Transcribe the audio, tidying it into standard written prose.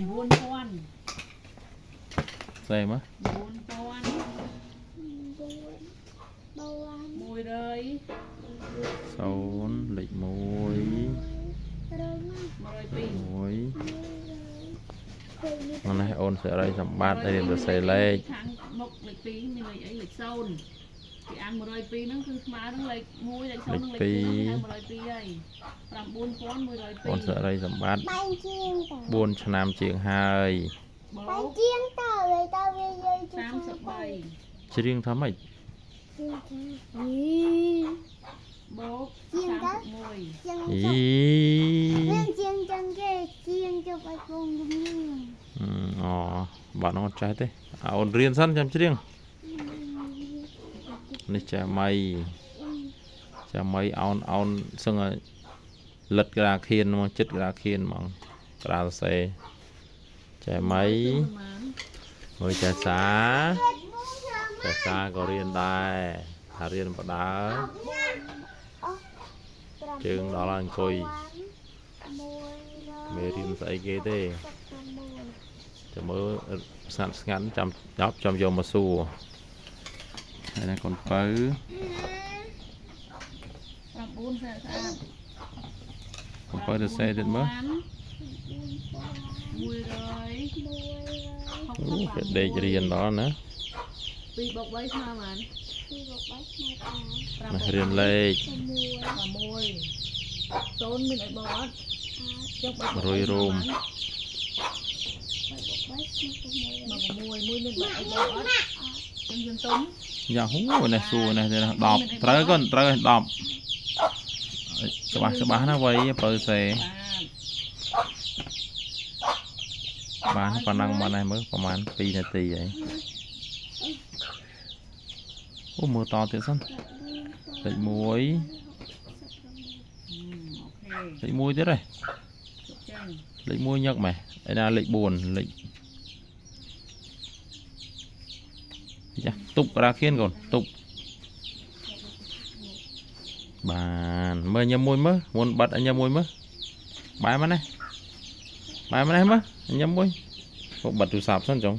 buôn con Dây má buôn con mùi rơi 0 លេខ 1 rồi pì 1 này ôn sẽ đây sầm bát đây điểm được xây lên tháng một lịch pí mình lấy ấy lịch sôn thì ăn một rồi pí nó cứ má nó lấy mùi lấy sôn nó lấy pí nó một rồi pí đây làm buôn con một rồi pí ôn sẽ đây sầm bát 4 ឆ្នាំជាងហើយ bố 33 ច្រៀងថាម៉េច bố 31 អីអូបាទអត់ចេះទេអូនរៀនសិនចាំច្រៀងនេះចាម៉ៃអោនសឹងលិតក្រាខៀនមកចិត្តក្រាខៀនហ្មងក្រាសរសេរចាម៉ៃមើលចាសាក៏រៀនដែរថារៀនបដើជើងដល់ហើយអង្គុយមេរៀនស្អីគេទេចាំមើលស្ងាត់ចាំយកមកសួរហើយណាកូនបើ 9 sẽ sao កូនបើទៅសេទៀតមើល mùi rồi អូគេដេករៀនដល់ណា pi bọc bấy sao mà រៀនលេខ và mùi tôn mình lại bọt chốc bọc rồi rôm mà mùi mình lại bọt chân dân túng យ៉ាហូនេះសួរនេះ10ត្រូវកូនត្រូវ10ច្បាស់ណាវៃបើសេបានប៉ុណ្ណឹងមកនេះមើលប្រហែល2នាទីហើយអូមើលតទៀតសិនលេខ 1 លេខ 1 ទៀតហ៎លេខ 1 ញឹកម៉េះឯណាលេខ 4 លេខចាទុបរាខៀនកូនទុបបានមើលញ៉ាំមួយមើលមុនបាត់ញ៉ាំមួយមើលបាយមកនេះមើលញ៉ាំមួយបាត់ទូរស័ព្ទសិនចុង